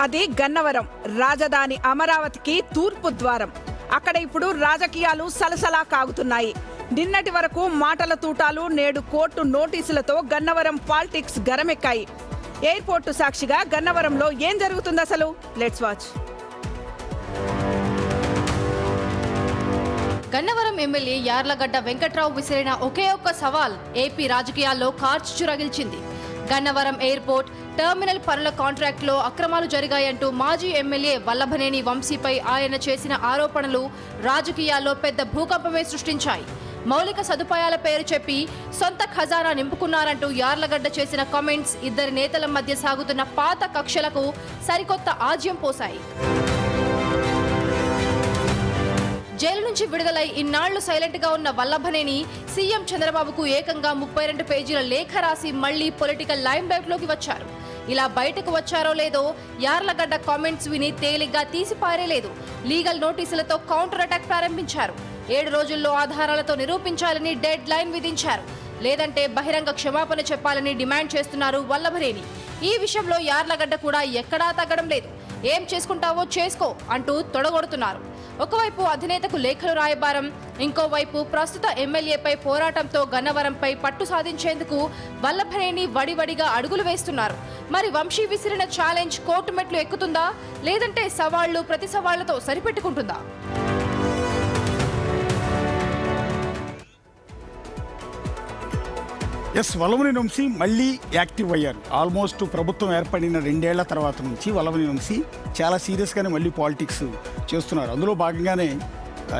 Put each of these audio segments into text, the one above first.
అది గన్నవరం, రాజధాని అమరావతికి తూర్పు ద్వారం. అక్కడ ఇప్పుడు రాజకీయాలు సలసలా కాగుతున్నాయి. నిన్నటి వరకు మాటల తూటాలు, నేడు కోర్టు నోటీసులతో గన్నవరం పాలిటిక్స్ గరమెక్కాయి. ఎయిర్పోర్టు సాక్షిగా గన్నవరంలో ఏం జరుగుతుంది అసలు? Let's watch. Gannavaram MLA Yarlagadda Venkatrao విసిరిన ఒకే ఒక్క సవాల్ ఏపీ రాజకీయాల్లో కార్చిచ్చు రగిల్చింది. గన్నవరం ఎయిర్పోర్ట్ టెర్మినల్ పనుల కాంట్రాక్టులో అక్రమాలు జరిగాయంటూ మాజీ ఎమ్మెల్యే వల్లభనేని వంశీపై ఆయన చేసిన ఆరోపణలు రాజకీయాల్లో పెద్ద భూకంపమే సృష్టించాయి. మౌలిక సదుపాయాల పేరు చెప్పి సొంత ఖజానా నింపుకున్నారంటూ యార్లగడ్డ చేసిన కామెంట్స్ ఇద్దరి నేతల మధ్య సాగుతున్న పాత కక్షలకు సరికొత్త ఆజ్యం పోశాయి. జైలు నుంచి విడుదలై ఇన్నాళ్లు సైలెంట్ గా ఉన్న వల్లభనేని సీఎం చంద్రబాబుకు ఏకంగా 32 పేజీల లేఖ రాసి మళ్లీ పొలిటికల్ లైమ్ లైట్ లోకి వచ్చారు. ఇలా బయటకు వచ్చారో లేదో యార్లగడ్డ కామెంట్స్ విని తేలిగ్గా తీసిపారేలేదు. లీగల్ నోటీసులతో కౌంటర్ అటాక్ ప్రారంభించారు. 7 రోజుల్లో ఆధారాలతో నిరూపించాలని డెడ్ లైన్ విధించారు. లేదంటే బహిరంగ క్షమాపణ చెప్పాలని డిమాండ్ చేస్తున్నారు వల్లభనేని. ఈ విషయంలో యార్లగడ్డ కూడా ఎక్కడా తగ్గడం లేదు. ఏం చేసుకుంటావో చేసుకో అంటూ తొడగొడుతున్నారు. ఒకవైపు అధినేతకు లేఖలు రాయబారం, ఇంకోవైపు ప్రస్తుత ఎమ్మెల్యేపై పోరాటంతో గన్నవరంపై పట్టు సాధించేందుకు వల్లభనేని వడివడిగా అడుగులు వేస్తున్నారు. మరి వంశీ విసిరిన ఛాలెంజ్ కోర్టు మెట్లు ఎక్కుతుందా, లేదంటే సవాళ్లు ప్రతి సవాళ్లతో సరిపెట్టుకుంటుందా? వల్లభనేని వంశీ మళ్ళీ యాక్టివ్ అయ్యారు. ఆల్మోస్ట్ ప్రభుత్వం ఏర్పడిన 2 ఏళ్ల తర్వాత నుంచి వల్లభనేని వంశీ చాలా సీరియస్గానే మళ్ళీ పాలిటిక్స్ చేస్తున్నారు. అందులో భాగంగానే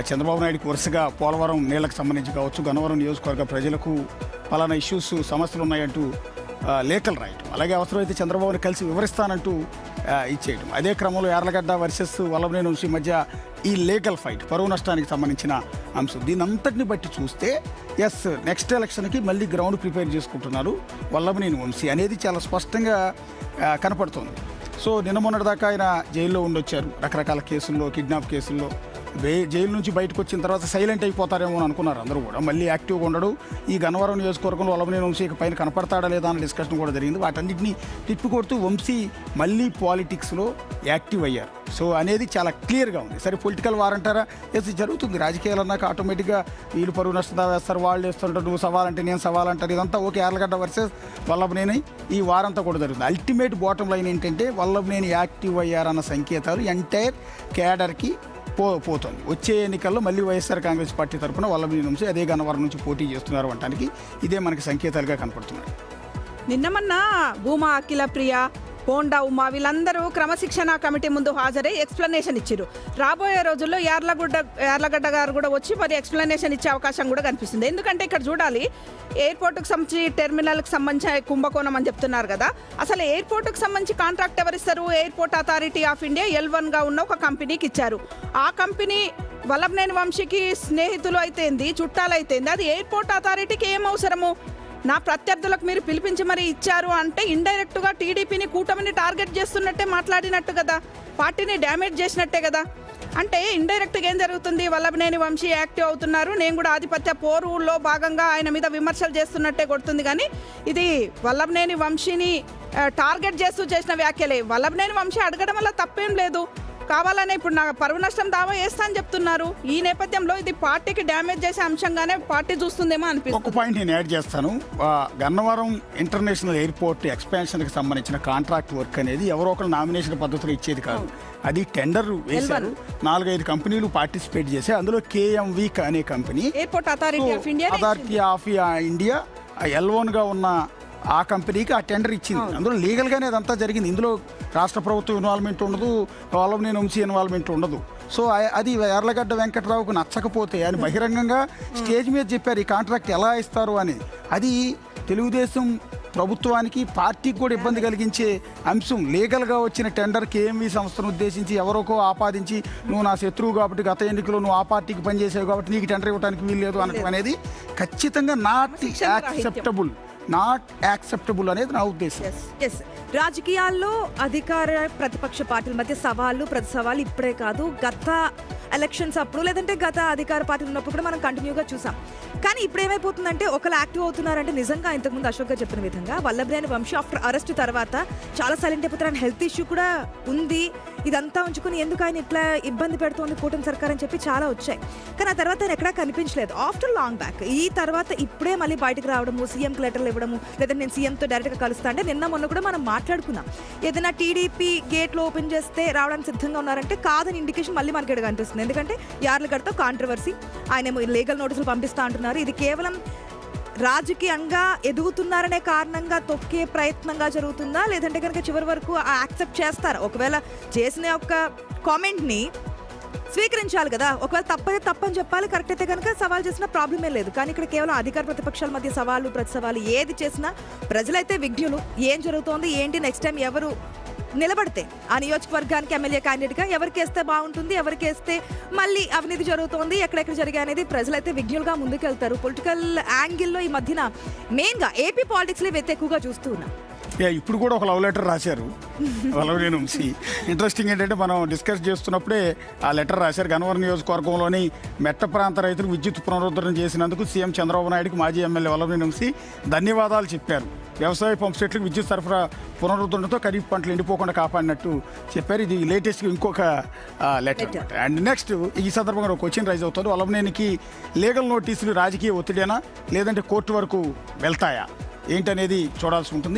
చంద్రబాబు నాయుడుకి వరుసగా పోలవరం నీళ్లకు సంబంధించి కావచ్చు, గన్నవరం నియోజకవర్గ ప్రజలకు పలానా ఇష్యూస్ సమస్యలు ఉన్నాయంటూ లేఖలు రాయటం, అలాగే అవసరమైతే చంద్రబాబుని కలిసి వివరిస్తానంటూ ఇచ్చేయడం. అదే క్రమంలో యార్లగడ్డ వర్సెస్ వల్లభనేని వంశీ మధ్య ఈ లీగల్ ఫైట్, పరువు నష్టానికి సంబంధించిన అంశం, దీని అంతటిని బట్టి చూస్తే నెక్స్ట్ ఎలక్షన్కి మళ్ళీ గ్రౌండ్ ప్రిపేర్ చేసుకుంటున్నారు వల్లభనేని వంశీ అనేది చాలా స్పష్టంగా కనపడుతుంది. సో నిన్న మొన్నటిదాకా ఆయన జైల్లో ఉండొచ్చారు, రకరకాల కేసుల్లో, కిడ్నాప్ కేసుల్లో. జైలు నుంచి బయటకు వచ్చిన తర్వాత సైలెంట్ అయిపోతారేమో అని అనుకున్నారు అందరూ కూడా. మళ్ళీ యాక్టివ్గా ఉండడు. ఈ గన్నవరం నియోజకవర్గంలో వల్లభనేని వంశీ పైన కనపడతాడా లేదా అన్న డిస్కషన్ కూడా జరిగింది. వాటన్నింటినీ తిప్పికొడుతూ వంశీ మళ్ళీ పాలిటిక్స్లో యాక్టివ్ అయ్యారు. సో అనేది చాలా క్లియర్గా ఉంది. సరే, పొలిటికల్ వార్ అంటారా? జరుగుతుంది. రాజకీయాలు అన్నాక ఆటోమేటిక్గా వీళ్ళు పరువు నష్టం వేస్తారు, వాళ్ళు వేస్తుంటారు, నువ్వు సవాలంటే నేను సవాలంటారు, ఇదంతా ఓకే. యార్లగడ్డ వర్సెస్ వల్లభనేని ఈ వారంతా కూడా జరుగుతుంది. అల్టిమేట్ బాటం లైన్ ఏంటంటే వల్లభనేని యాక్టివ్ అయ్యారన్న సంకేతాలు ఎంటైర్ క్యాడర్కి పోతుంది. వచ్చే ఎన్నికల్లో మళ్ళీ వైఎస్ఆర్ కాంగ్రెస్ పార్టీ తరఫున వల్లభనేని వంశీ అదే గన్నవరం నుంచి పోటీ చేస్తున్నారు అనడానికి ఇదే మనకి సంకేతాలుగా కనపడుతున్నాయి. నిన్నమన్నా భూమా అఖిల ప్రియ, పోండా ఉమా వీళ్ళందరూ క్రమశిక్షణ కమిటీ ముందు హాజరై ఎక్స్ప్లెనేషన్ ఇచ్చారు. రాబోయే రోజుల్లో యార్లగడ్డ గారు కూడా వచ్చి మరి ఎక్స్ప్లెనేషన్ ఇచ్చే అవకాశం కూడా కనిపిస్తుంది. ఎందుకంటే ఇక్కడ చూడాలి, ఎయిర్పోర్టుకు సంబంధించి టెర్మినల్కి సంబంధించి కుంభకోణం అని చెప్తున్నారు కదా. అసలు ఎయిర్పోర్టుకు సంబంధించి కాంట్రాక్ట్ ఎవరిస్తారు? ఎయిర్పోర్ట్ అథారిటీ ఆఫ్ ఇండియా L1గా ఉన్న ఒక కంపెనీకి ఇచ్చారు. ఆ కంపెనీ వల్లభనేని వంశీకి స్నేహితులు అయితేంది, చుట్టాలు అయితేంది, అది ఎయిర్పోర్ట్ అథారిటీకి ఏం అవసరము? నా ప్రత్యర్థులకు మీరు పిలిపించి మరి ఇచ్చారు అంటే ఇండైరెక్ట్గా టీడీపీని, కూటమిని టార్గెట్ చేస్తున్నట్టే మాట్లాడినట్టు కదా, పార్టీని డ్యామేజ్ చేసినట్టే కదా. అంటే ఇండైరెక్ట్గా ఏం జరుగుతుంది? వల్లభనేని వంశీ యాక్టివ్ అవుతున్నారు, నేను కూడా ఆధిపత్య పోరులో భాగంగా ఆయన మీద విమర్శలు చేస్తున్నట్టే కొడుతుంది. కానీ ఇది వల్లభనేని వంశీని టార్గెట్ చేస్తూ చేసిన వ్యాఖ్యలే. వల్లభనేని వంశీ అడగడం వల్ల తప్పేం లేదు. కావాలనే ఇప్పుడు నాకు పరువు నష్టం దావా వేస్తా అని చెప్తున్నారు. ఈ నేపథ్యంలో ఇది పార్టీకి డ్యామేజ్ చేసే అంశంగానే పార్టీ చూస్తుందేమో అనిపిస్తుంది. ఒక పాయింట్ నేను యాడ్ చేస్తాను. గన్నవరం ఇంటర్నేషనల్ ఎయిర్పోర్ట్ ఎక్స్పాన్షన్కి సంబంధించిన కాంట్రాక్ట్ వర్క్ అనేది ఎవరో ఒకరు నామినేషన్ పద్ధతిలో ఇచ్చేది కాదు. అది టెండర్ వేశారు, 4-5 కంపెనీలు పార్టిసిపేట్ చేసి అందులో KMV అనే company airport authority of India L1గా ఉన్న ఆ కంపెనీకి ఆ టెండర్ ఇచ్చింది. అందులో లీగల్గానే అదంతా జరిగింది. ఇందులో రాష్ట్ర ప్రభుత్వం ఇన్వాల్వ్మెంట్ ఉండదు, వల్లభనేని వంశీ ఇన్వాల్వ్మెంట్ ఉండదు. సో అది యార్లగడ్డ వెంకట్రావుకు నచ్చకపోతే ఆయన బహిరంగంగా స్టేజ్ మీద చెప్పారు ఈ కాంట్రాక్ట్ ఎలా ఇస్తారు అనేది. అది తెలుగుదేశం ప్రభుత్వానికి, పార్టీకి కూడా ఇబ్బంది కలిగించే అంశం. లీగల్గా వచ్చిన టెండర్ KMV సంస్థను ఉద్దేశించి ఎవరికో ఆపాదించి నువ్వు నా శత్రువు కాబట్టి గత ఎన్నికలో నువ్వు ఆ పార్టీకి పనిచేసావు కాబట్టి నీకు టెండర్ ఇవ్వడానికి వీలు లేదు అనడం అనేది ఖచ్చితంగా నాట్ యాక్సెప్టబుల్. నాట్ యాక్సెప్టబుల్ అనేది నా ఉద్దేశం. ఎస్ రాజకీయాల్లో అధికార ప్రతిపక్ష పార్టీల మధ్య సవాళ్ళు ప్రతి సవాళ్ళు ఇప్పుడే కాదు, గత ఎలక్షన్స్ అప్పుడు లేదంటే గత అధికార పార్టీలు ఉన్నప్పుడు కూడా మనం కంటిన్యూగా చూసాం. కానీ ఇప్పుడు ఏమైపోతుందంటే ఒకరు యాక్టివ్ అవుతున్నారంటే నిజంగా ఇంతకుముందు అశోక్ గారు చెప్పిన విధంగా వల్లభనేని వంశీ ఆఫ్టర్ అరెస్ట్ తర్వాత చాలా సైలెంట్ అయిపోతారు. అండ్ హెల్త్ ఇష్యూ కూడా ఉంది. ఇదంతా ఉంచుకుని ఎందుకు ఆయన ఇట్లా ఇబ్బంది పెడుతోంది కూటమి సర్కార్ అని చెప్పి చాలా వచ్చాయి. కానీ ఆ తర్వాత ఆయన ఎక్కడా కనిపించలేదు ఆఫ్టర్ లాంగ్ బ్యాక్. ఈ తర్వాత ఇప్పుడే మళ్ళీ బయటకు రావడము, సీఎంకి లెటర్లు ఇవ్వడము, లేదా నేను సీఎంతో డైరెక్ట్గా కలుస్తా అంటే నిన్న మొన్న కూడా మనం మాట్లాడుకున్నాం. ఏదైనా టీడీపీ గేట్లు ఓపెన్ చేస్తే రావడానికి సిద్ధంగా ఉన్నారంటే కాదని ఇండికేషన్ మళ్ళీ మనకి ఇక్కడ కనిపిస్తుంది. ఎందుకంటే యార్లగడ్డతో కాంట్రవర్సీ, ఆయనేమో లీగల్ నోటీసులు పంపిస్తా అంటున్నారు. ఇది కేవలం రాజకీయంగా ఎదుగుతున్నారనే కారణంగా తొక్కే ప్రయత్నంగా జరుగుతుందా, లేదంటే కనుక చివరి వరకు యాక్సెప్ట్ చేస్తారా? ఒకవేళ చేసిన ఒక కామెంట్ని స్వీకరించాలి కదా. ఒకవేళ తప్పైతే తప్పని చెప్పాలి, కరెక్ట్ అయితే కనుక సవాల్ చేసిన ప్రాబ్లమే లేదు. కానీ ఇక్కడ కేవలం అధికార ప్రతిపక్షాల మధ్య సవాళ్ళు ప్రతి సవాలు ఏది చేసినా ప్రజలైతే విజ్ఞులు. ఏం జరుగుతోంది ఏంటి, నెక్స్ట్ టైం ఎవరు నిలబడితే ఆ నియోజకవర్గానికి ఎమ్మెల్యే క్యాండిడేట్గా ఎవరికి వేస్తే బాగుంటుంది, ఎవరికి వేస్తే మళ్ళీ అవినీతి జరుగుతోంది, ఎక్కడెక్కడ జరిగాయి అనేది ప్రజలైతే విజ్ఞులుగా ముందుకెళ్తారు. పొలిటికల్ యాంగిల్లో ఈ మధ్యన మెయిన్గా ఏపీ పాలిటిక్స్లో ఇవి ఎక్కువగా చూస్తూ ఉన్నాం. ఇప్పుడు కూడా ఒక లవ్ లెటర్ రాశారు వల్లభనేని వంశీ. ఇంట్రెస్టింగ్ ఏంటంటే మనం డిస్కస్ చేస్తున్నప్పుడే ఆ లెటర్ రాశారు. గన్నవరం నియోజకవర్గంలోని మెట్ట ప్రాంత రైతులకు విద్యుత్ పునరుద్ధరణ చేసినందుకు సీఎం చంద్రబాబు నాయుడుకి మాజీ ఎమ్మెల్యే వల్లభనేని వంశీ ధన్యవాదాలు చెప్పారు. వ్యవసాయ పంప్ సెట్లకు విద్యుత్ సరఫరా పునరుద్ధరణతో ఖరీఫ్ పంటలు ఎండిపోకుండా కాపాడినట్టు చెప్పారు. ఇది లేటెస్ట్గా ఇంకొక లెటర్. అండ్ నెక్స్ట్ ఈ సందర్భంగా ఒక క్వశ్చన్ రైజ్ అవుతుంది. వల్లభనేనికి లీగల్ నోటీసులు రాజకీయ ఒత్తిడేనా, లేదంటే కోర్టు వరకు వెళ్తాయా ఏంటనేది చూడాల్సి ఉంటుంది.